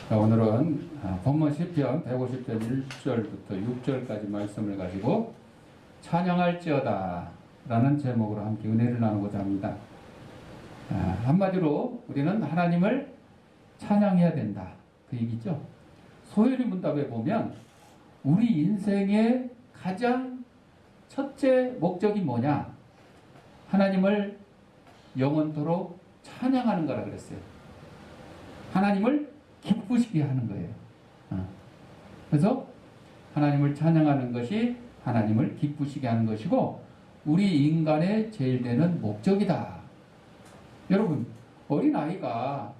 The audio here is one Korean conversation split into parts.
자, 오늘은 본문 시편 150편 1절부터 6절까지 말씀을 가지고 찬양할지어다 라는 제목으로 함께 은혜를 나누고자 합니다. 한마디로 우리는 하나님을 찬양해야 된다, 그 얘기죠. 소요리 문답에 보면 우리 인생의 가장 첫째 목적이 뭐냐? 하나님을 영원토록 찬양하는 거라 그랬어요. 하나님을 기쁘시게 하는 거예요. 그래서 하나님을 찬양하는 것이 하나님을 기쁘시게 하는 것이고 우리 인간의 제일 되는 목적이다. 여러분, 어린아이가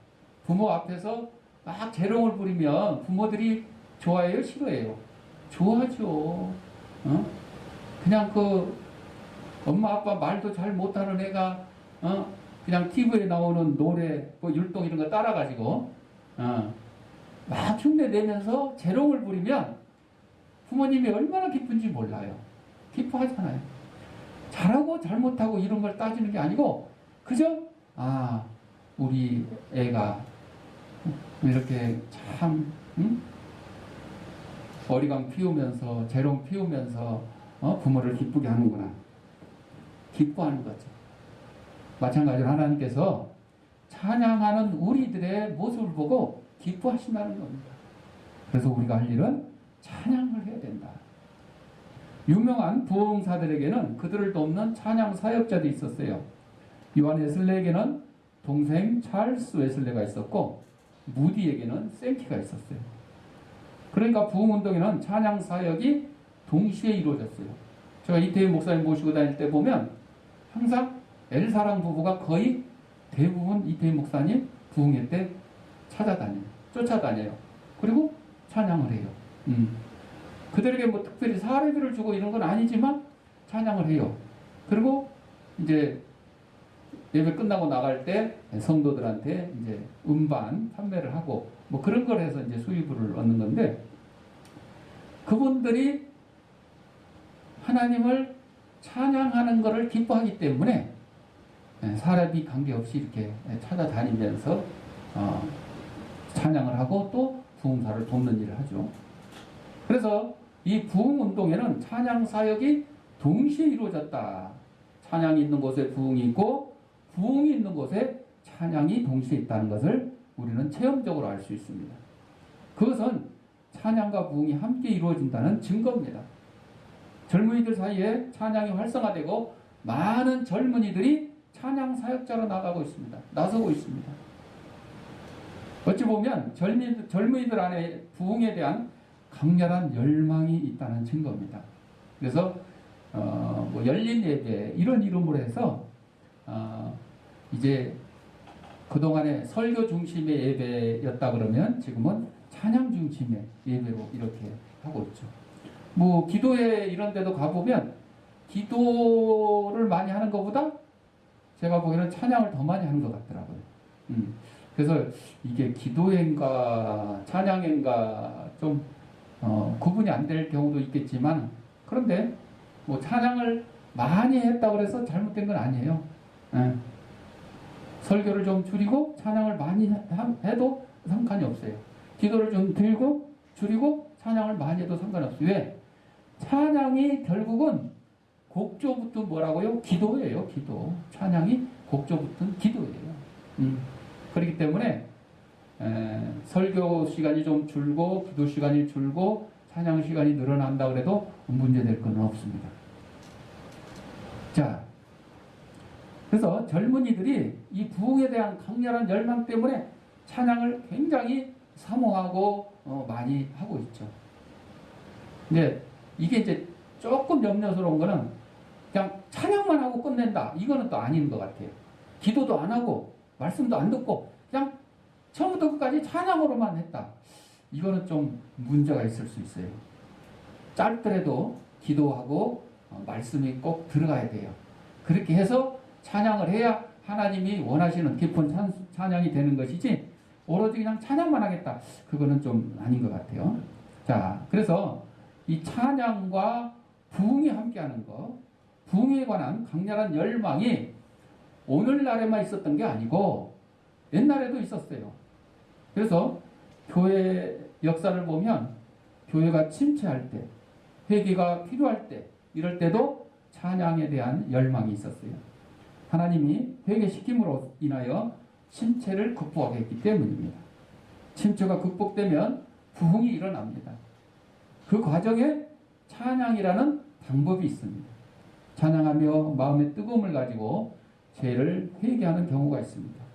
부모 앞에서 막 재롱을 부리면 부모들이 좋아해요? 싫어해요? 좋아하죠. 그냥 그 엄마 아빠 말도 잘 못하는 애가 그냥 TV에 나오는 노래, 뭐 율동 이런 거 따라가지고 막 흉내 내면서 재롱을 부리면 부모님이 얼마나 기쁜지 몰라요. 기뻐하잖아요. 잘하고 잘못하고 이런 걸 따지는 게 아니고 그저 우리 애가 이렇게 참 어리광 피우면서 재롱 피우면서 부모를 기쁘게 하는구나. 기뻐하는 거죠. 마찬가지로 하나님께서 찬양하는 우리들의 모습을 보고 기뻐하신다는 겁니다. 그래서 우리가 할 일은 찬양을 해야 된다. 유명한 부흥사들에게는 그들을 돕는 찬양 사역자도 있었어요. 요한 웨슬레에게는 동생 찰스 웨슬레가 있었고 무디에게는 생키가 있었어요. 그러니까 부흥운동에는 찬양 사역이 동시에 이루어졌어요. 제가 이태희 목사님 모시고 다닐 때 보면 항상 엘사랑 부부가 거의 대부분 이태희 목사님 부흥회 때 쫓아다녀요. 그리고 찬양을 해요. 그들에게 뭐 특별히 사례들을 주고 이런 건 아니지만 찬양을 해요. 그리고 이제 예배 끝나고 나갈 때 성도들한테 이제 음반 판매를 하고 뭐 그런 걸 해서 이제 수입을 얻는 건데 그분들이 하나님을 찬양하는 것을 기뻐하기 때문에 사람이 관계없이 이렇게 찾아다니면서 찬양을 하고 또 부흥사를 돕는 일을 하죠. 그래서 이 부흥운동에는 찬양 사역이 동시에 이루어졌다. 찬양이 있는 곳에 부흥이 있고 부흥이 있는 곳에 찬양이 동시에 있다는 것을 우리는 체험적으로 알 수 있습니다. 그것은 찬양과 부흥이 함께 이루어진다는 증거입니다. 젊은이들 사이에 찬양이 활성화되고 많은 젊은이들이 찬양 사역자로 나서고 있습니다. 어찌 보면 젊은이들 안에 부흥에 대한 강렬한 열망이 있다는 증거입니다. 그래서 뭐 열린 예배 이런 이름으로 해서 이제 그동안에 설교 중심의 예배였다 그러면 지금은 찬양 중심의 예배로 이렇게 하고 있죠. 뭐 기도회 이런 데도 가보면 기도를 많이 하는 것보다 제가 보기에는 찬양을 더 많이 하는 것 같더라고요. 그래서 이게 기도회인가 찬양회인가 좀 구분이 안 될 경우도 있겠지만 그런데 뭐 찬양을 많이 했다고 해서 잘못된 건 아니에요. 설교를 좀 줄이고 찬양을 많이 해도 상관이 없어요. 기도를 좀 들고 줄이고 찬양을 많이 해도 상관이 없어요. 왜? 찬양이 결국은 곡조 붙은 뭐라고요? 기도예요. 기도. 찬양이 곡조 붙은 기도예요. 그렇기 때문에 설교 시간이 좀 줄고 기도 시간이 줄고 찬양 시간이 늘어난다 그래도 문제될 건 없습니다. 자, 그래서 젊은이들이 이 부흥에 대한 강렬한 열망 때문에 찬양을 굉장히 사모하고 많이 하고 있죠. 근데 이게 이제 조금 염려스러운 거는 그냥 찬양만 하고 끝낸다. 이거는 또 아닌 것 같아요. 기도도 안 하고 말씀도 안 듣고 그냥 처음부터 끝까지 찬양으로만 했다. 이거는 좀 문제가 있을 수 있어요. 짧더라도 기도하고 말씀이 꼭 들어가야 돼요. 그렇게 해서 찬양을 해야 하나님이 원하시는 깊은 찬양이 되는 것이지 오로지 그냥 찬양만 하겠다. 그거는 좀 아닌 것 같아요. 자, 그래서 이 찬양과 부흥이 함께하는 것, 부흥에 관한 강렬한 열망이 오늘날에만 있었던 게 아니고 옛날에도 있었어요. 그래서 교회 역사를 보면 교회가 침체할 때, 회개가 필요할 때, 이럴 때도 찬양에 대한 열망이 있었어요. 하나님이 회개시킴으로 인하여 침체를 극복하게 했기 때문입니다. 침체가 극복되면 부흥이 일어납니다. 그 과정에 찬양이라는 방법이 있습니다. 찬양하며 마음의 뜨거움을 가지고 죄를 회개하는 경우가 있습니다.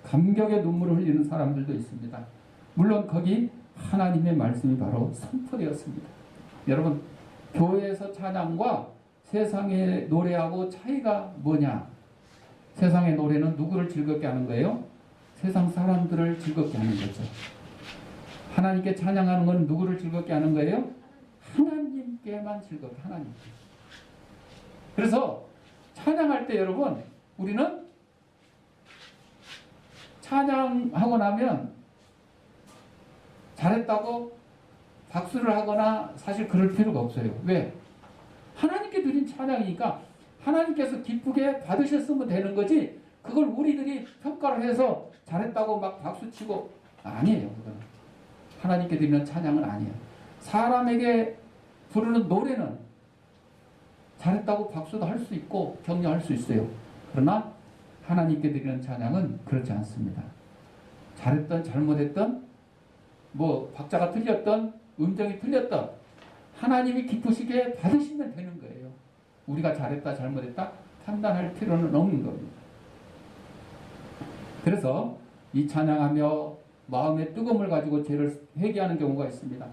감격의 눈물을 흘리는 사람들도 있습니다. 물론 거기 하나님의 말씀이 바로 선포되었습니다. 여러분, 교회에서 찬양과 세상의 노래하고 차이가 뭐냐? 세상의 노래는 누구를 즐겁게 하는 거예요? 세상 사람들을 즐겁게 하는 거죠. 하나님께 찬양하는 건 누구를 즐겁게 하는 거예요? 하나님께만 즐겁게, 하나님께. 그래서 찬양할 때 여러분, 우리는 찬양하고 나면 잘했다고 박수를 하거나 사실 그럴 필요가 없어요. 왜? 하나님께 드린 찬양이니까 하나님께서 기쁘게 받으셨으면 되는 거지, 그걸 우리들이 평가를 해서 잘했다고 막 박수치고, 아니에요. 그거는 하나님께 드리는 찬양은 아니에요. 사람에게 부르는 노래는 잘했다고 박수도 할 수 있고 격려할 수 있어요. 그러나 하나님께 드리는 찬양은 그렇지 않습니다. 잘했던 잘못했던, 뭐 박자가 틀렸던 음정이 틀렸던, 하나님이 기쁘시게 받으시면 되는 거예요. 우리가 잘했다 잘못했다 판단할 필요는 없는 겁니다. 그래서 이 찬양하며 마음의 뜨거움을 가지고 죄를 회개하는 경우가 있습니다.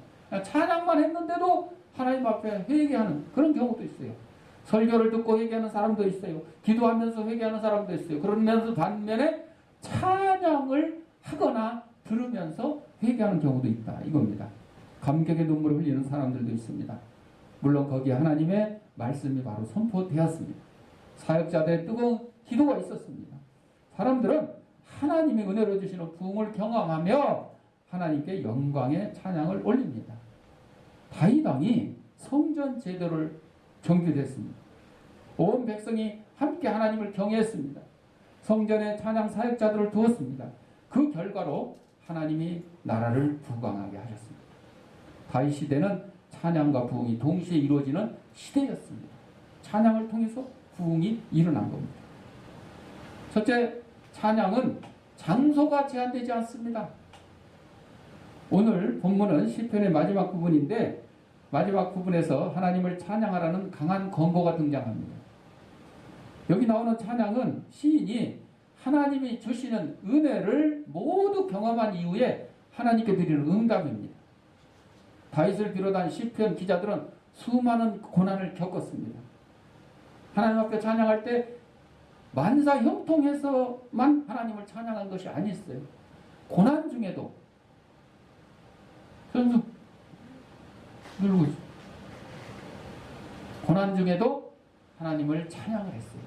찬양만 했는데도 하나님 앞에 회개하는 그런 경우도 있어요. 설교를 듣고 회개하는 사람도 있어요. 기도하면서 회개하는 사람도 있어요. 그러면서 반면에 찬양을 하거나 들으면서 회개하는 경우도 있다, 이겁니다. 감격의 눈물을 흘리는 사람들도 있습니다. 물론 거기에 하나님의 말씀이 바로 선포되었습니다. 사역자들의 뜨거운 기도가 있었습니다. 사람들은 하나님의 은혜로 주시는 부흥을 경험하며 하나님께 영광의 찬양을 올립니다. 다윗 왕이 성전 제도를 정결했습니다. 온 백성이 함께 하나님을 경외했습니다. 성전에 찬양 사역자들을 두었습니다. 그 결과로 하나님이 나라를 부강하게 하셨습니다. 다윗 시대는 찬양과 부흥이 동시에 이루어지는 시대였습니다. 찬양을 통해서 부흥이 일어난 겁니다. 첫째, 찬양은 장소가 제한되지 않습니다. 오늘 본문은 시편의 마지막 부분인데, 마지막 부분에서 하나님을 찬양하라는 강한 권고가 등장합니다. 여기 나오는 찬양은 시인이 하나님이 주시는 은혜를 모두 경험한 이후에 하나님께 드리는 응답입니다. 다윗을 비롯한 시편 기자들은 수많은 고난을 겪었습니다. 하나님 앞에 찬양할 때 만사 형통해서만 하나님을 찬양한 것이 아니었어요. 고난 중에도 선수 누르고 있어요. 고난 중에도 하나님을 찬양을 했어요.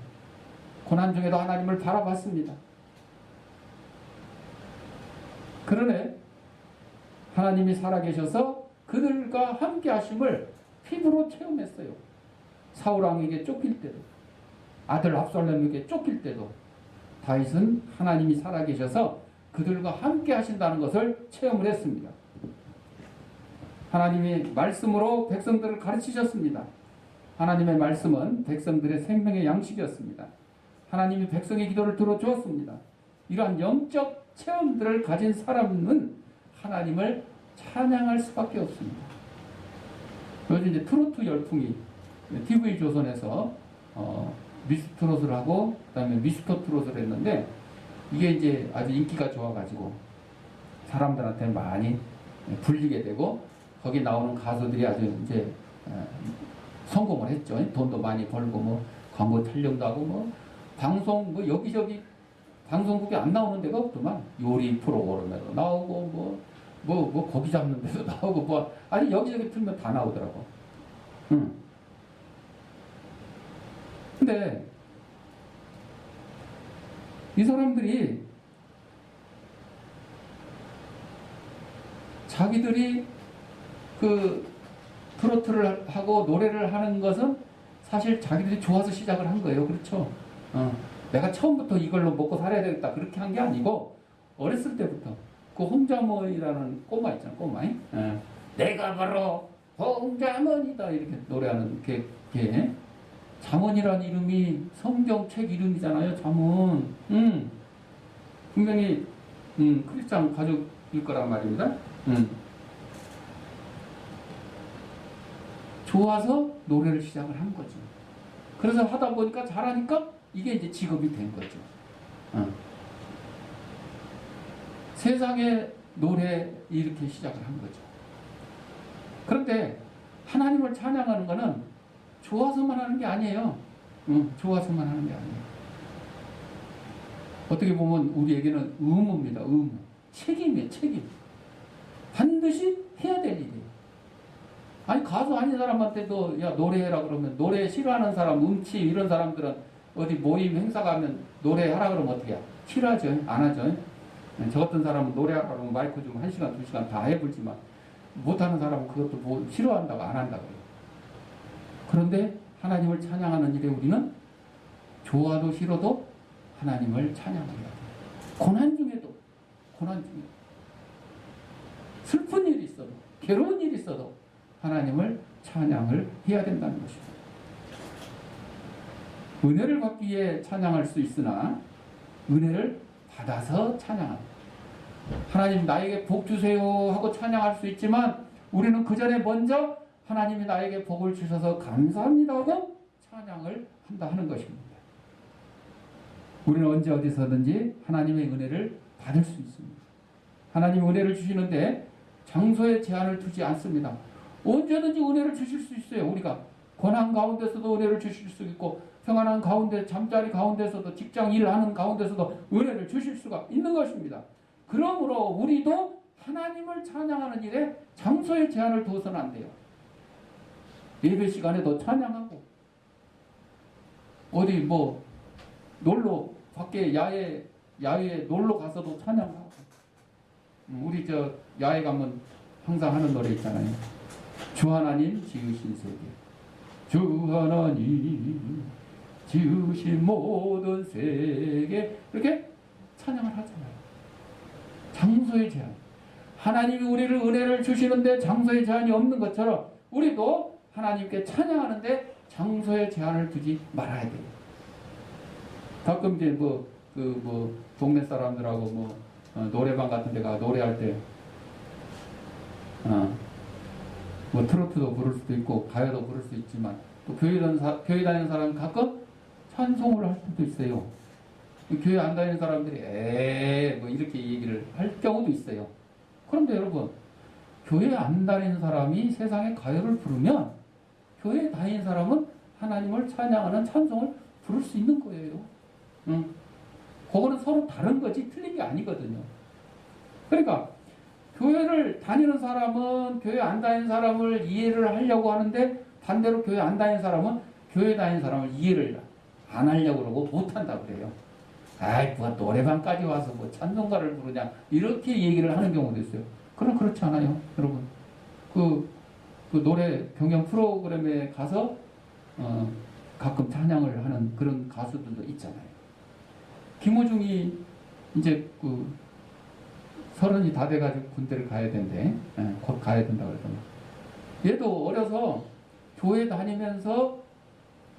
고난 중에도 하나님을 바라봤습니다. 그러네 하나님이 살아계셔서 그들과 함께 하심을 피부로 체험했어요. 사울왕에게 쫓길 때도, 아들 압살롬에게 쫓길 때도 다윗은 하나님이 살아계셔서 그들과 함께 하신다는 것을 체험을 했습니다. 하나님이 말씀으로 백성들을 가르치셨습니다. 하나님의 말씀은 백성들의 생명의 양식이었습니다. 하나님이 백성의 기도를 들어주었습니다. 이러한 영적 체험들을 가진 사람은 하나님을 찬양할 수밖에 없습니다. 요즘 이제 트로트 열풍이 TV조선에서 미스트롯을 하고 그다음에 미스터 트롯을 했는데, 이게 이제 아주 인기가 좋아가지고 사람들한테 많이 불리게 되고, 거기 나오는 가수들이 아주 이제 성공을 했죠. 돈도 많이 벌고 뭐 광고 촬영도 하고 뭐 방송 뭐 여기저기 방송국에 안 나오는 데가 없더만. 요리 프로그램에도 나오고 뭐 고기 잡는 데도 나오고 뭐 아니 여기저기 틀면 다 나오더라고. 근데 이 사람들이 자기들이 그 트로트를 하고 노래를 하는 것은 사실 자기들이 좋아서 시작을 한 거예요. 그렇죠? 내가 처음부터 이걸로 먹고 살아야 되겠다 그렇게 한 게 아니고, 어렸을 때부터 그 홍자머니라는 꼬마 있잖아, 꼬마. 내가 바로 홍자머니다 이렇게 노래하는 게 잠언이라는 이름이 성경책 이름이잖아요. 잠언. 분명히 크리스찬 가족일 거란 말입니다. 좋아서 노래를 시작을 한 거죠. 그래서 하다 보니까 잘하니까 이게 이제 직업이 된 거죠. 세상에 노래 이렇게 시작을 한 거죠. 그런데 하나님을 찬양하는 거는 좋아서만 하는 게 아니에요. 좋아서만 하는 게 아니에요. 어떻게 보면 우리에게는 의무입니다. 의무. 책임이에요. 책임. 반드시 해야 될 일이에요. 아니 가수 아닌 사람한테도 야 노래해라 그러면 노래 싫어하는 사람, 음치 이런 사람들은 어디 모임 행사 가면 노래하라 그러면 어떻게 해요? 싫어하죠. 안 하죠. 저 같은 사람은 노래하라 그러면 마이크 좀 1시간, 2시간 다 해보지만 못하는 사람은 그것도 뭐 싫어한다고 안 한다고 해요. 그런데 하나님을 찬양하는 일에 우리는 좋아도 싫어도 하나님을 찬양해야 돼요. 고난 중에도 슬픈 일이 있어도 괴로운 일이 있어도 하나님을 찬양을 해야 된다는 것입니다. 은혜를 받기 위해 찬양할 수 있으나 은혜를 받아서 찬양합니다. 하나님 나에게 복 주세요 하고 찬양할 수 있지만 우리는 그 전에 먼저 하나님이 나에게 복을 주셔서 감사합니다 하고 찬양을 한다 하는 것입니다. 우리는 언제 어디서든지 하나님의 은혜를 받을 수 있습니다. 하나님 은혜를 주시는데 장소에 제한을 두지 않습니다. 언제든지 은혜를 주실 수 있어요. 우리가 고난 가운데서도 은혜를 주실 수 있고 평안한 가운데 잠자리 가운데서도 직장 일하는 가운데서도 은혜를 주실 수가 있는 것입니다. 그러므로 우리도 하나님을 찬양하는 일에 장소에 제한을 둬서는 안 돼요. 예배 시간에도 찬양하고 어디 뭐 놀러 밖에 야외에 놀러 가서도 찬양하고 우리 저 야외 가면 항상 하는 노래 있잖아요. 주 하나님 지으신 세계 주 하나님 지으신 모든 세계 이렇게 찬양을 하잖아요. 장소의 제한. 하나님이 우리를 은혜를 주시는데 장소의 제한이 없는 것처럼 우리도 하나님께 찬양하는데 장소의 제한을 두지 말아야 돼요. 가끔 이제 동네 사람들하고 노래방 같은 데가 노래할 때 트로트도 부를 수도 있고 가요도 부를 수 있지만 또 교회 다니는 사람은 가끔 찬송을 할 수도 있어요. 교회 안 다니는 사람들이 이렇게 얘기를 할 경우도 있어요. 그런데 여러분 교회 안 다니는 사람이 세상에 가요를 부르면 교회 다니는 사람은 하나님을 찬양하는 찬송을 부를 수 있는 거예요. 그거는 서로 다른 거지 틀린 게 아니거든요. 그러니까 교회를 다니는 사람은 교회 안 다니는 사람을 이해를 하려고 하는데 반대로 교회 안 다니는 사람은 교회 다니는 사람을 이해를 안 하려고 그러고 못한다고 그래요. 누가 노래방까지 와서 뭐 찬송가를 부르냐 이렇게 얘기를 하는 경우도 있어요. 그럼 그렇지 않아요, 여러분. 그 노래 경연 프로그램에 가서 가끔 찬양을 하는 그런 가수들도 있잖아요. 김호중이 이제 30이 다 돼가지고 군대를 가야 된대. 곧 가야 된다 그러더니 얘도 어려서 교회 다니면서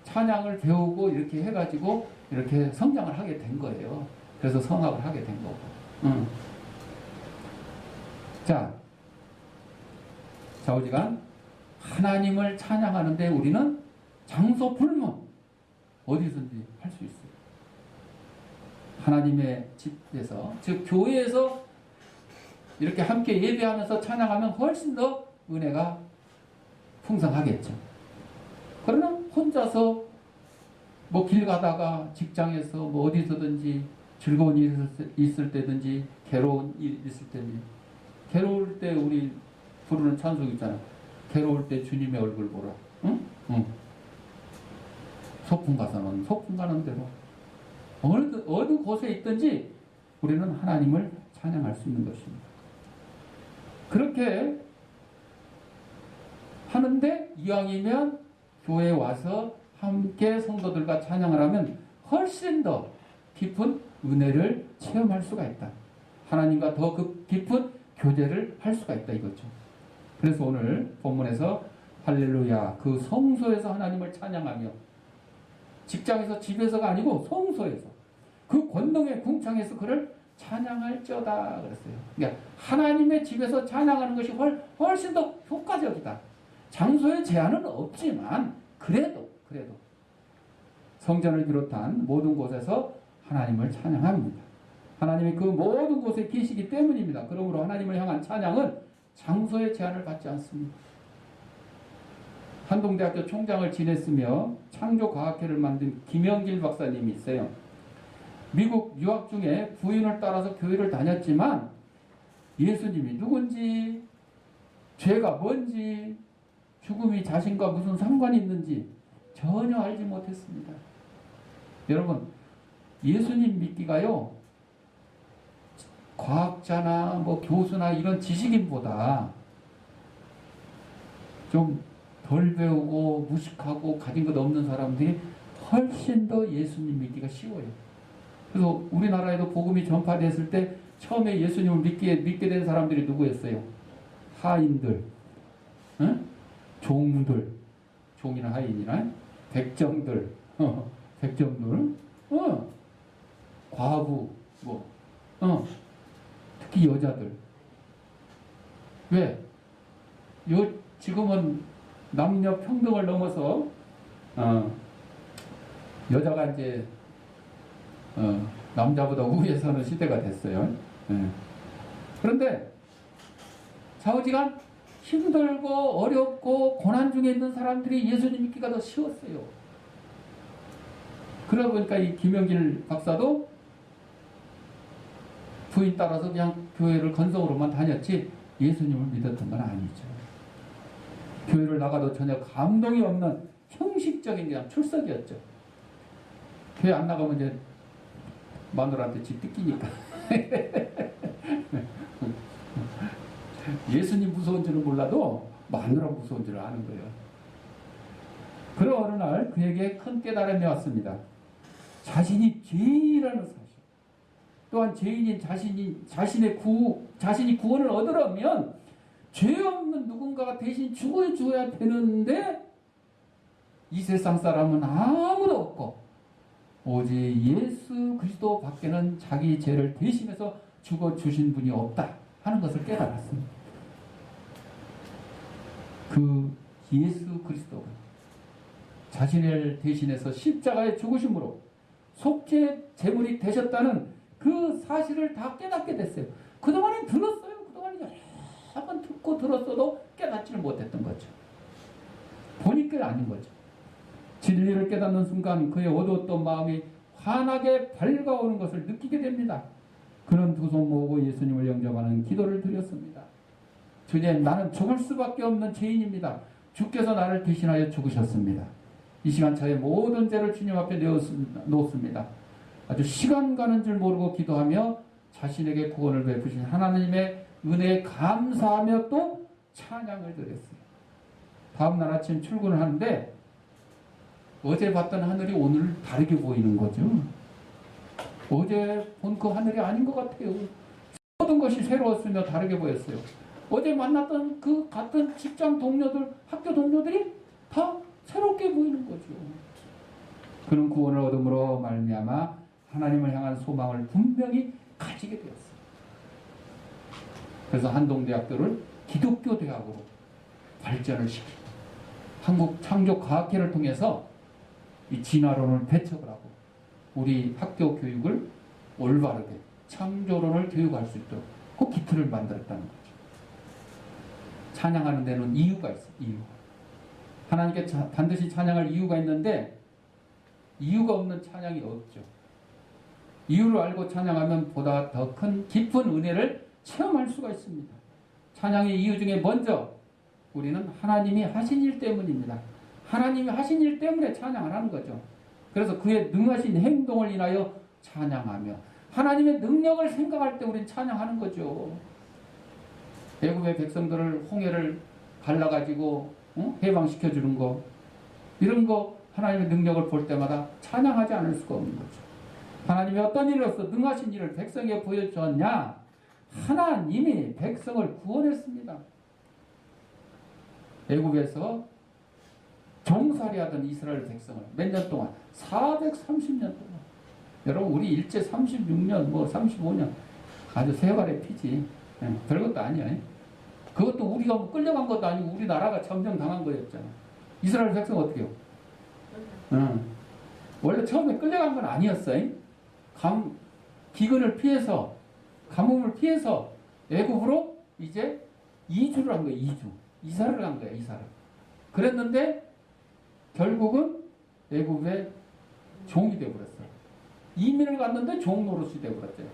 찬양을 배우고 이렇게 해가지고 이렇게 성장을 하게 된 거예요. 그래서 성악을 하게 된 거고. 자, 좌우지간 하나님을 찬양하는데 우리는 장소 불문 어디서든지 할 수 있어요. 하나님의 집에서 즉 교회에서 이렇게 함께 예배하면서 찬양하면 훨씬 더 은혜가 풍성하겠죠. 그러나 혼자서 길 가다가 직장에서 어디서든지 즐거운 일 있을 때든지 괴로운 일 있을 때든지 괴로울 때 우리 부르는 찬송 있잖아. 괴로울 때 주님의 얼굴 보라. 응? 소풍 가서는 소풍 가는 대로 어느 곳에 있든지 우리는 하나님을 찬양할 수 있는 것입니다. 그렇게 하는데 이왕이면 교회에 와서 함께 성도들과 찬양을 하면 훨씬 더 깊은 은혜를 체험할 수가 있다. 하나님과 더 깊은 교제를 할 수가 있다 이거죠. 그래서 오늘 본문에서 할렐루야, 그 성소에서 하나님을 찬양하며, 직장에서 집에서가 아니고 성소에서 그 권능의 궁창에서 그를 찬양할지어다 그랬어요. 그러니까 하나님의 집에서 찬양하는 것이 훨씬 더 효과적이다. 장소의 제한은 없지만 그래도 성전을 비롯한 모든 곳에서 하나님을 찬양합니다. 하나님이 그 모든 곳에 계시기 때문입니다. 그러므로 하나님을 향한 찬양은 장소의 제한을 받지 않습니다. 한동대학교 총장을 지냈으며 창조과학회를 만든 김영길 박사님이 있어요. 미국 유학 중에 부인을 따라서 교회를 다녔지만 예수님이 누군지, 죄가 뭔지, 죽음이 자신과 무슨 상관이 있는지 전혀 알지 못했습니다. 여러분, 예수님 믿기가요, 과학자나 뭐 교수나 이런 지식인보다 좀 덜 배우고 무식하고 가진 것 없는 사람들이 훨씬 더 예수님 믿기가 쉬워요. 그래서 우리나라에도 복음이 전파됐을 때 처음에 예수님을 믿게 된 사람들이 누구였어요? 하인들, 응? 종들, 종이나 하인이나 백정들, 백정들, 과부, 특히 여자들. 왜? 지금은 남녀 평등을 넘어서 여자가 이제 남자보다 우위에 서는 시대가 됐어요. 그런데 좌우지간 힘들고 어렵고 고난 중에 있는 사람들이 예수님 믿기가 더 쉬웠어요. 그러다 보니까 이 김영길 박사도 부인 따라서 그냥 교회를 건성으로만 다녔지 예수님을 믿었던 건 아니죠. 교회를 나가도 전혀 감동이 없는 형식적인 그냥 출석이었죠. 교회 안 나가면 이제 마누라한테 집 뜯기니까. 예수님 무서운 줄은 몰라도 마누라 무서운 줄을 아는 거예요. 그런 어느 날 그에게 큰 깨달음이 왔습니다. 자신이 죄인이라는 사실, 또한 죄인인 자신이 구원을 얻으려면 죄 없는 누군가가 대신 죽어줘야 되는데 이 세상 사람은 아무도 없고 오직 예수 그리스도 밖에는 자기 죄를 대신해서 죽어주신 분이 없다 하는 것을 깨달았습니다. 그 예수 그리스도가 자신을 대신해서 십자가에 죽으심으로 속죄 제물이 되셨다는 그 사실을 다 깨닫게 됐어요. 그동안엔 들었어요. 그동안에 여러 번 듣고 들었어도 깨닫지를 못했던 거죠. 보니까 아닌 거죠. 진리를 깨닫는 순간 그의 어두웠던 마음이 환하게 밝아오는 것을 느끼게 됩니다. 그는 두 손 모으고 예수님을 영접하는 기도를 드렸습니다. 주님, 나는 죽을 수밖에 없는 죄인입니다. 주께서 나를 대신하여 죽으셨습니다. 이 시간 저의 모든 죄를 주님 앞에 놓습니다. 아주 시간 가는 줄 모르고 기도하며 자신에게 구원을 베푸신 하나님의 은혜에 감사하며 또 찬양을 드렸어요. 다음날 아침 출근을 하는데 어제 봤던 하늘이 오늘 다르게 보이는 거죠. 어제 본 그 하늘이 아닌 것 같아요. 모든 것이 새로웠으며 다르게 보였어요. 어제 만났던 그 같은 직장 동료들, 학교 동료들이 다 새롭게 보이는 거죠. 그는 구원을 얻음으로 말미암아 하나님을 향한 소망을 분명히 가지게 되었어요. 그래서 한동대학교를 기독교 대학으로 발전을 시키고 한국 창조과학회를 통해서 이 진화론을 배척을 하고 우리 학교 교육을 올바르게 창조론을 교육할 수 있도록 그 기틀을 만들었다는 거죠. 찬양하는 데는 이유가 있어요. 이유. 하나님께 반드시 찬양할 이유가 있는데 이유가 없는 찬양이 없죠. 이유를 알고 찬양하면 보다 더 큰 깊은 은혜를 체험할 수가 있습니다. 찬양의 이유 중에 먼저 우리는 하나님이 하신 일 때문입니다. 하나님이 하신 일 때문에 찬양을 하는 거죠. 그래서 그의 능하신 행동을 인하여 찬양하며 하나님의 능력을 생각할 때 우리는 찬양하는 거죠. 애굽의 백성들을 홍해를 갈라가지고 해방시켜주는 거, 이런 거 하나님의 능력을 볼 때마다 찬양하지 않을 수가 없는 거죠. 하나님이 어떤 일로서 능하신 일을 백성에게 보여주었냐? 하나님이 백성을 구원했습니다. 애굽에서 종살이하던 이스라엘 백성을 몇 년 동안 430년 동안 여러분 우리 일제 36년 뭐 35년 아주 세발의 피지. 별것도 아니야. 그것도 우리가 뭐 끌려간 것도 아니고 우리나라가 점령당한 거였잖아. 이스라엘 백성 어떻게 해요? 원래 처음에 끌려간 건 아니었어요. 기근을 피해서 가뭄을 피해서 애굽으로 이제 이주를 한 거예요. 이사를 한 거예요. 이사를. 그랬는데 결국은 애굽의 종이 되어버렸어요. 이민을 갔는데 종 노릇이 되어버렸어요.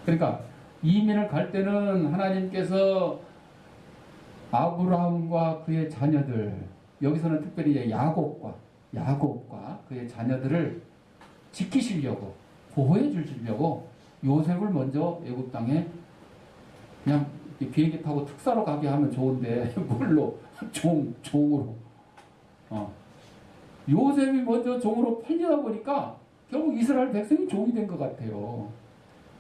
그러니까 이민을 갈 때는 하나님께서 아브라함과 그의 자녀들, 여기서는 특별히 야곱과 그의 자녀들을 지키시려고, 보호해 주시려고 요셉을 먼저 애굽 땅에 그냥 비행기 타고 특사로 가게 하면 좋은데 뭘로? 종으로. 요셉이 먼저 종으로 팔리다 보니까 결국 이스라엘 백성이 종이 된 것 같아요.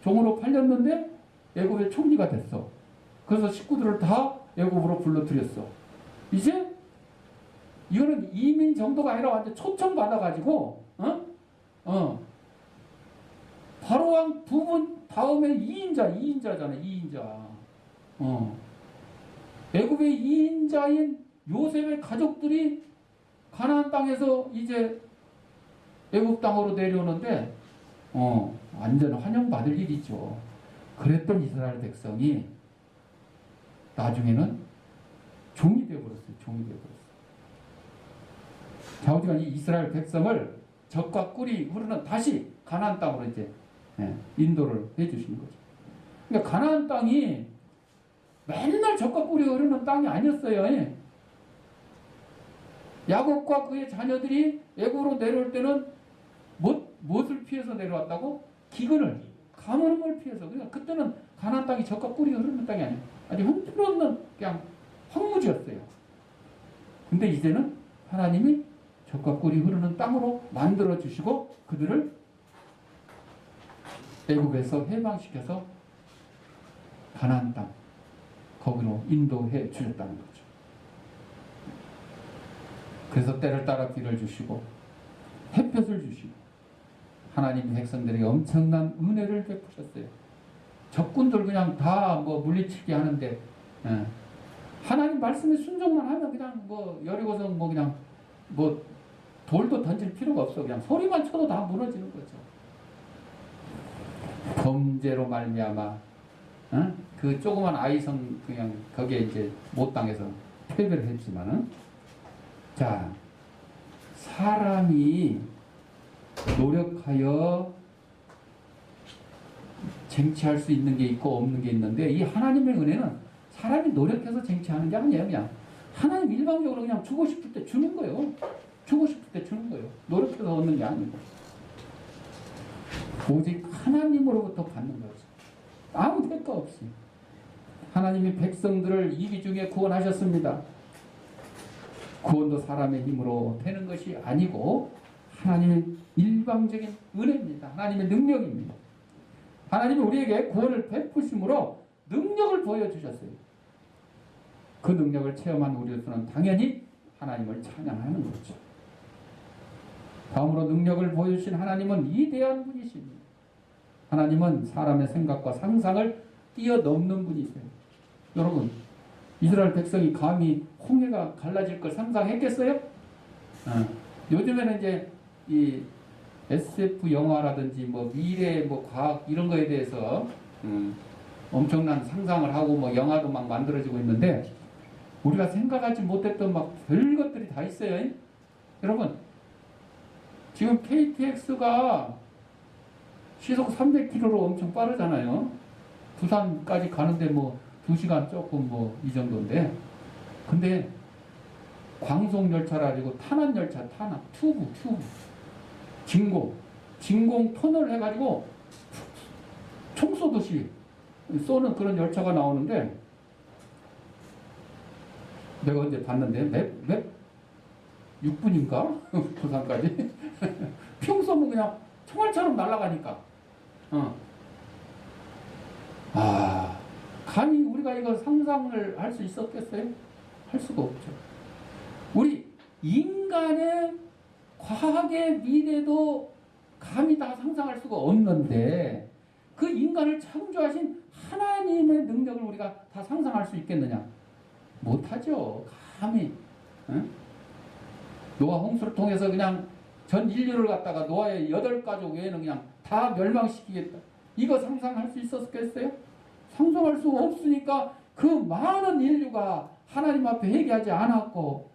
종으로 팔렸는데 애굽의 총리가 됐어. 그래서 식구들을 다 애굽으로 불러들였어. 이제 이거는 이민 정도가 아니라 완전 초청받아가지고 바로왕 두 분 다음에 2인자잖아. 2인자. 애굽의 2인자인 요셉의 가족들이 가나안 땅에서 이제 애굽 땅으로 내려오는데 완전 환영받을 일이죠. 그랬던 이스라엘 백성이 나중에는 종이 되어버렸어요. 자, 어디가 이 이스라엘 백성을 젖과 꿀이 흐르는 다시 가나안 땅으로 이제 인도를 해주시는 거죠. 그러니까 가나안 땅이 맨날 젖과 꿀이 흐르는 땅이 아니었어요. 야곱과 그의 자녀들이 애굽으로 내려올 때는 무엇을 피해서 내려왔다고? 기근을, 가뭄을 피해서. 그러니까 그때는 가나안 땅이 젖과 꿀이 흐르는 땅이 아니에요. 아주 형편없는 그냥 황무지였어요. 근데 이제는 하나님이 젖과 꿀이 흐르는 땅으로 만들어 주시고 그들을 애굽에서 해방시켜서 가나안 땅 거기로 인도해 주셨다는 거죠. 그래서 때를 따라 비를 주시고 햇볕을 주시고 하나님 백성들에게 엄청난 은혜를 베푸셨어요. 적군들 그냥 다 물리치게 하는데 하나님 말씀에 순종만 하면 그냥 여리고성 그냥 돌도 던질 필요가 없어. 그냥 소리만 쳐도 다 무너지는 거죠. 범죄로 말미암아 그 조그만 아이성 그냥 거기에 이제 못 당해서 패배를 했지만은 자 사람이 노력하여 쟁취할 수 있는 게 있고 없는 게 있는데 이 하나님의 은혜는 사람이 노력해서 쟁취하는 게 아니에요. 그냥 하나님 일방적으로 그냥 주고 싶을 때 주는 거예요. 노력해서 얻는 게 아니고 오직 하나님으로부터 받는 거죠. 아무 대가 없이 하나님이 백성들을 이기 중에 구원하셨습니다. 구원도 사람의 힘으로 되는 것이 아니고 하나님의 일방적인 은혜입니다. 하나님의 능력입니다. 하나님이 우리에게 구원을 베푸심으로 능력을 보여주셨어요. 그 능력을 체험한 우리로서는 당연히 하나님을 찬양하는 거죠. 다음으로 능력을 보여주신 하나님은 위대한 분이십니다. 하나님은 사람의 생각과 상상을 뛰어넘는 분이세요. 여러분, 이스라엘 백성이 감히 홍해가 갈라질 걸 상상했겠어요? 요즘에는 이제 이 SF 영화라든지 미래 과학 이런 거에 대해서 엄청난 상상을 하고 영화도 막 만들어지고 있는데 우리가 생각하지 못했던 별 것들이 다 있어요. 여러분, 지금 KTX가 시속 300km로 엄청 빠르잖아요. 부산까지 가는데 2시간 조금 이 정도인데 근데 광속열차라 가지고 탄환열차 튜브 진공 터널 해가지고 총 쏘듯이 쏘는 그런 열차가 나오는데 내가 언제 봤는데 몇 6분인가? 부산까지 평 쏘면 그냥 총알처럼 날아가니까 감히 우리가 이걸 상상을 할 수 있었겠어요? 할 수가 없죠. 우리 인간의 과학의 미래도 감히 다 상상할 수가 없는데 그 인간을 창조하신 하나님의 능력을 우리가 다 상상할 수 있겠느냐? 못하죠. 감히. 응? 노아 홍수를 통해서 그냥 전 인류를 갖다가 노아의 8가족 외에는 그냥 다 멸망시키겠다. 이거 상상할 수 있었겠어요? 상상할 수 없으니까 그 많은 인류가 하나님 앞에 회개하지 않았고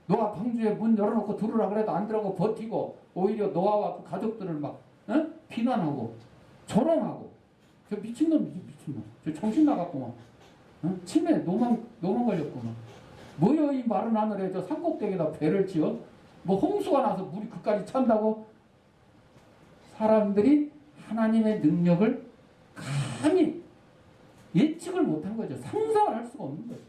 노아 방주에 문 열어놓고 들어오라 그래도 안 들어가고 버티고 오히려 노아와 그 가족들을 막 비난하고 조롱하고 저 미친놈이지 미친놈. 저 정신 나갔구만. 치매 노망 걸렸구만. 뭐여 이 마른 하늘에 저 산꼭대기에다 배를 지어? 뭐 홍수가 나서 물이 그까지 찬다고? 사람들이 하나님의 능력을 감히 예측을 못한 거죠. 상상을 할 수가 없는 거죠.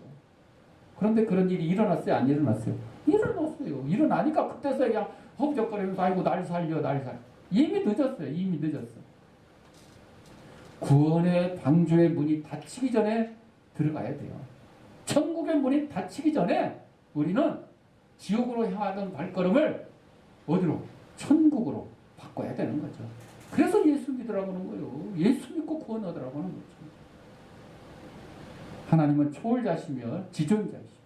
그런데 그런 일이 일어났어요? 안 일어났어요? 일어났어요. 일어나니까 그때서 그냥 hov적거리면서 아이고 날 살려. 이미 늦었어요. 이미 늦었어. 구원의 방주의 문이 닫히기 전에 들어가야 돼요. 천국의 문이 닫히기 전에 우리는 지옥으로 향하던 발걸음을 어디로? 천국으로 바꿔야 되는 거죠. 그래서 예수 믿으라고 하는 거예요. 예수 믿고 구원 얻으라고 하는 거죠. 하나님은 초월자시며 지존자시죠.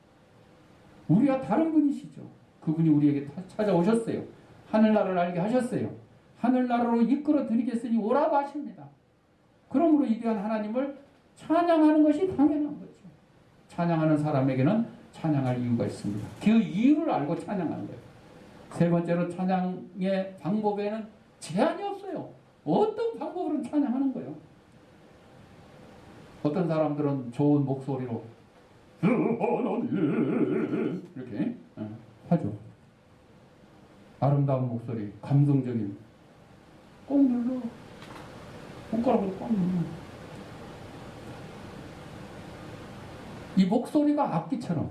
우리와 다른 분이시죠. 그분이 우리에게 찾아오셨어요. 하늘나라를 알게 하셨어요. 하늘나라로 이끌어 드리겠으니 오라고 하십니다. 그러므로 이대한 하나님을 찬양하는 것이 당연한 거죠. 찬양하는 사람에게는 찬양할 이유가 있습니다. 그 이유를 알고 찬양하는 거예요. 세 번째로 찬양의 방법에는 제한이 없어요. 어떤 방법으로 찬양하는 거예요. 어떤 사람들은 좋은 목소리로 이렇게 하죠. 아름다운 목소리, 감성적인 꼭 눌러. 손가락으로 꼭 눌러. 이 목소리가 악기처럼.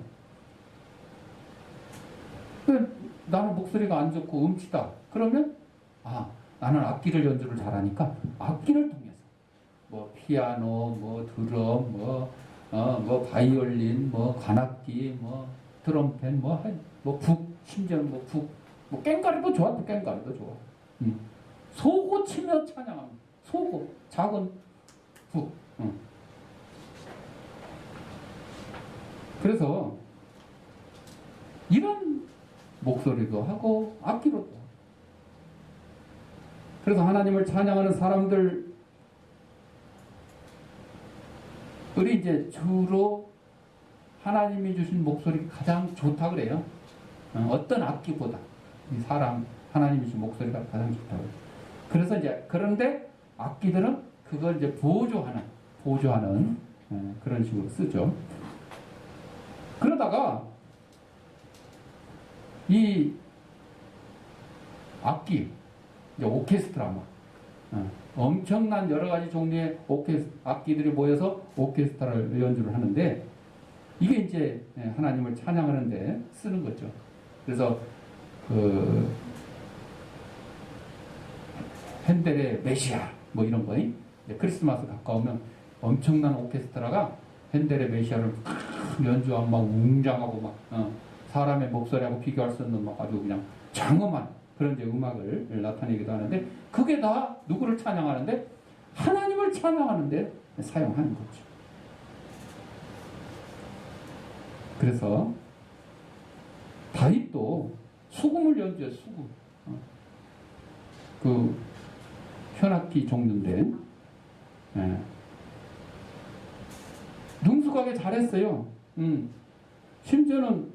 나는 목소리가 안 좋고 음치다. 그러면 나는 악기를 연주를 잘하니까 악기를 통해서 뭐 피아노, 뭐 드럼, 뭐 바이올린, 뭐 관악기, 뭐 트럼펫, 뭐 심지어 뭐 꽹과리도 좋아. 또 꽹과리도 좋아. 소고 치며 찬양합니다. 소고, 작은 북. 그래서 이런 목소리도 하고 악기로도 하고. 그래서 하나님을 찬양하는 사람들이 이제 주로 하나님이 주신 목소리가 가장 좋다 그래요. 어떤 악기보다 이 하나님이 주신 목소리가 가장 좋다고. 그래서 이제 그런데 악기들은 그걸 이제 보조하는 그런 식으로 쓰죠. 그러다가 이 악기, 이제 오케스트라 엄청난 여러 가지 종류의 악기들이 모여서 오케스트라를 연주를 하는데 이게 이제 하나님을 찬양하는데 쓰는 거죠. 그래서 그 핸델의 메시아 뭐 이런 거 크리스마스 가까우면 엄청난 오케스트라가 핸델의 메시아를 연주하고 막 웅장하고 막 사람의 목소리하고 비교할 수 없는 막 아주 그냥 장엄한 그런 이제 음악을 나타내기도 하는데 그게 다 누구를 찬양하는데 하나님을 찬양하는데 사용하는 거죠. 그래서 다윗도 수금을 연주해 수금. 그 현악기 종류인데 능숙하게 잘했어요. 심지어는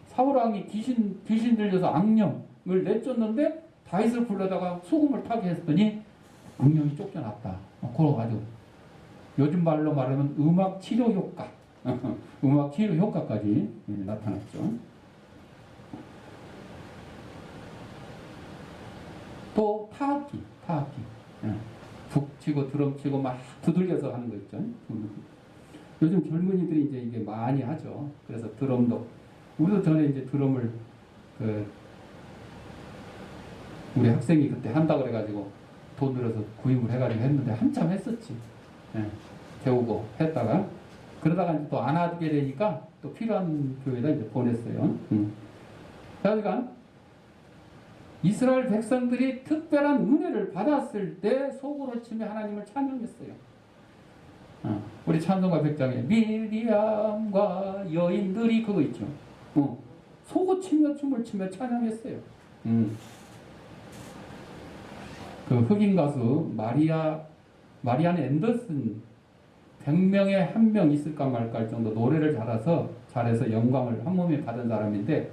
사울왕이 귀신 들려서 악령을 내쫓는데 다윗을 불러다가 소금을 타게 했더니 악령이 쫓겨났다. 그거 아주 요즘 말로 말하면 음악 치료 효과, 음악 치료 효과까지 나타났죠. 또 타악기, 북 치고 드럼 치고 막 두들겨서 하는 거 있죠. 요즘 젊은이들이 이제 이게 많이 하죠. 그래서 드럼도 우리도 전에 이제 드럼을 우리 학생이 그때 한다 그래가지고 돈 들여서 구입을 해가지고 했는데 한참 했었지. 배우고 했다가 그러다가 이제 또 안 하게 되니까 또 필요한 교회에다 이제 보냈어요. 그러니까 이스라엘 백성들이 특별한 은혜를 받았을 때 속으로 치며 하나님을 찬양했어요. 우리 찬송가 100장에 미리암과 여인들이 그거 있죠. 속을 치며 춤을 추며 찬양했어요. 그 흑인 가수 마리안 앤더슨 100명에 1명 있을까 말까 할 정도 노래를 잘해서 영광을 한 몸에 받은 사람인데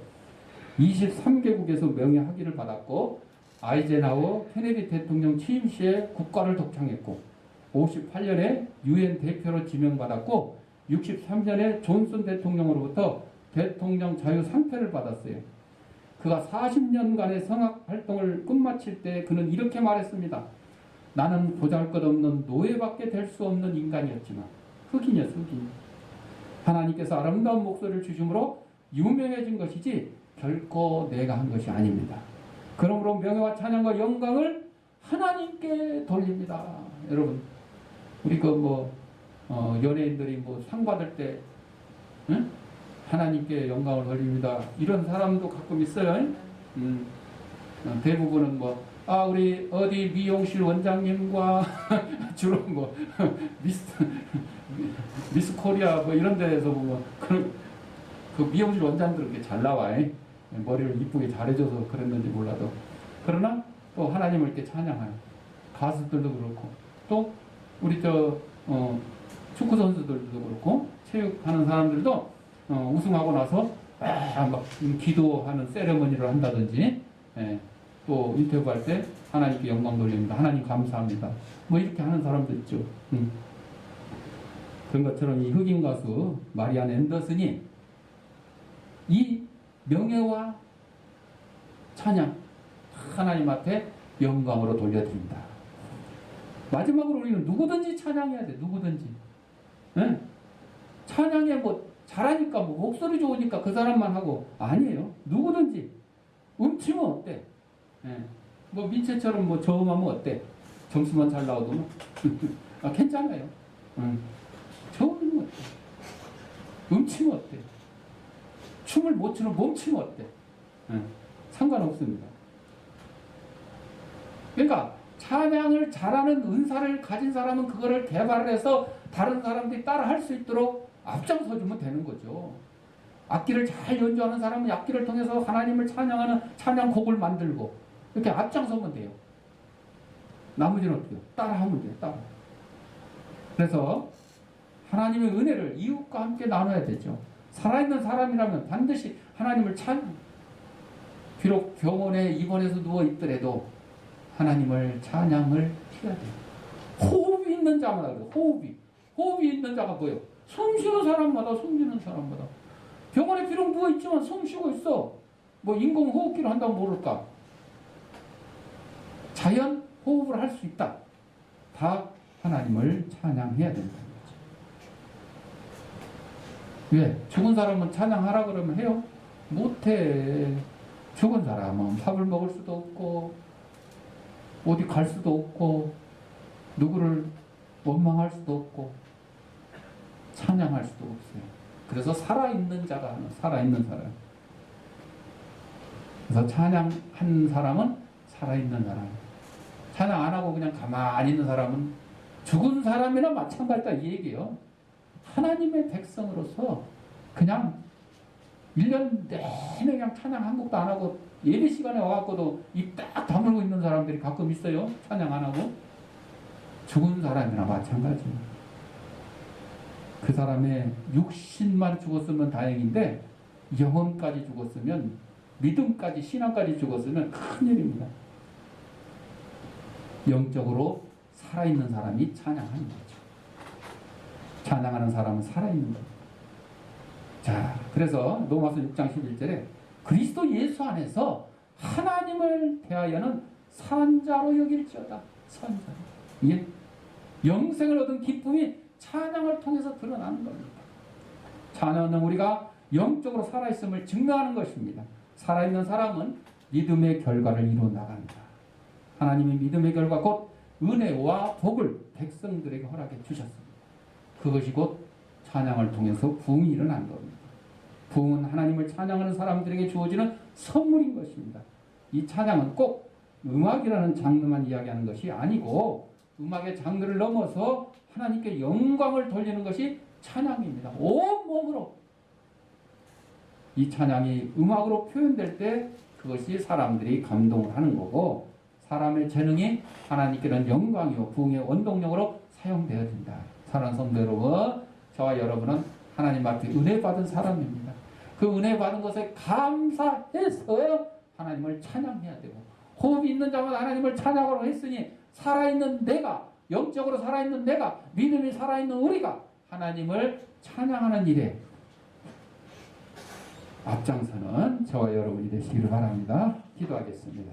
23개국에서 명예학위를 받았고 아이젠하워 케네디 대통령 취임 시에 국가를 독창했고 58년에 유엔 대표로 지명받았고 63년에 존슨 대통령으로부터 대통령 자유 상패를 받았어요. 그가 40년간의 성악 활동을 끝마칠 때 그는 이렇게 말했습니다. 나는 보잘것없는 노예밖에 될 수 없는 인간이었지만 흑인이었어. 흑인. 하나님께서 아름다운 목소리를 주심으로 유명해진 것이지 결코 내가 한 것이 아닙니다. 그러므로 명예와 찬양과 영광을 하나님께 돌립니다. 여러분 우리 연예인들이 상 받을 때 응? 하나님께 영광을 돌립니다. 이런 사람도 가끔 있어요. 대부분은 우리 어디 미용실 원장님과 주로 미스 코리아 이런 데에서 보면 그 미용실 원장들은 그렇게 잘 나와. 머리를 이쁘게 잘해줘서 그랬는지 몰라도. 그러나 또 하나님을 이렇게 찬양하는 가수들도 그렇고 또 우리 축구 선수들도 그렇고 체육하는 사람들도 우승하고 나서 막 기도하는 세레머니를 한다든지 또 인터뷰할 때 하나님께 영광 돌립니다. 하나님 감사합니다. 이렇게 하는 사람도 있죠. 그런 것처럼 이 흑인 가수 마리안 앤더슨이 이 명예와 찬양 하나님 앞에 영광으로 돌려드립니다. 마지막으로 우리는 누구든지 찬양해야 돼. 누구든지. 찬양에 잘하니까 목소리 좋으니까 그 사람만 하고 아니에요. 누구든지 음치면 어때? 민채처럼 저음하면 어때? 점수만 잘 나오도 괜찮아요. 저음이면 어때? 음치면 어때? 춤을 못 추는 몸치면 어때? 상관없습니다. 그러니까 찬양을 잘하는 은사를 가진 사람은 그거를 개발해서 다른 사람들이 따라 할 수 있도록 앞장서주면 되는 거죠. 악기를 잘 연주하는 사람은 악기를 통해서 하나님을 찬양하는 찬양곡을 만들고 이렇게 앞장서면 돼요. 나머지는 어떻게 해요? 따라하면 돼요. 따라. 그래서 하나님의 은혜를 이웃과 함께 나눠야 되죠. 살아있는 사람이라면 반드시 하나님을 비록 병원에 입원해서 누워있더라도 하나님을 찬양을 해야 돼요. 호흡이 있는 자마다 그래요. 호흡이 있는 자가 뭐예요? 숨 쉬는 사람마다 병원에 비록 누워있지만 숨 쉬고 있어. 인공호흡기를 한다면 모를까? 자연 호흡을 할 수 있다. 다 하나님을 찬양해야 된다는 거죠. 왜? 죽은 사람은 찬양하라 그러면 해요? 못해. 죽은 사람은 밥을 먹을 수도 없고 어디 갈 수도 없고 누구를 원망할 수도 없고 찬양할 수도 없어요. 그래서 살아있는 자가 하는 살아있는 사람. 그래서 찬양한 사람은 살아있는 사람. 찬양 안 하고 그냥 가만히 있는 사람은 죽은 사람이나 마찬가지다 이 얘기예요. 하나님의 백성으로서 그냥 1년 내내 그냥 찬양 한 곡도 안 하고 예배 시간에 와갖고도 입 딱 다물고 있는 사람들이 가끔 있어요. 찬양 안 하고. 죽은 사람이나 마찬가지예요. 그 사람의 육신만 죽었으면 다행인데 영혼까지 죽었으면 믿음까지 신앙까지 죽었으면 큰일입니다. 영적으로 살아있는 사람이 찬양하는 거죠. 찬양하는 사람은 살아있는 거예요. 자, 그래서 로마서 6장 11절에 그리스도 예수 안에서 하나님을 대하여는 산자로 여길지어다. 산자로. 이게 영생을 얻은 기쁨이 찬양을 통해서 드러나는 겁니다. 찬양은 우리가 영적으로 살아있음을 증명하는 것입니다. 살아있는 사람은 믿음의 결과를 이루어 나간다. 하나님의 믿음의 결과 곧 은혜와 복을 백성들에게 허락해 주셨습니다. 그것이 곧 찬양을 통해서 부흥이 일어난 겁니다. 부흥은 하나님을 찬양하는 사람들에게 주어지는 선물인 것입니다. 이 찬양은 꼭 음악이라는 장르만 이야기하는 것이 아니고 음악의 장르를 넘어서 하나님께 영광을 돌리는 것이 찬양입니다. 온몸으로 이 찬양이 음악으로 표현될 때 그것이 사람들이 감동을 하는 거고 사람의 재능이 하나님께는 영광이요 부흥의 원동력으로 사용되어진다. 사랑하는 성도 여러분, 저와 여러분은 하나님 앞에 은혜 받은 사람입니다. 그 은혜 받은 것에 감사해서 하나님을 찬양해야 되고 호흡이 있는 자마다 하나님을 찬양하라고 했으니 살아있는 내가 영적으로 살아있는 내가 믿음이 살아있는 우리가 하나님을 찬양하는 일에 앞장서는 저와 여러분이 되시기를 바랍니다. 기도하겠습니다.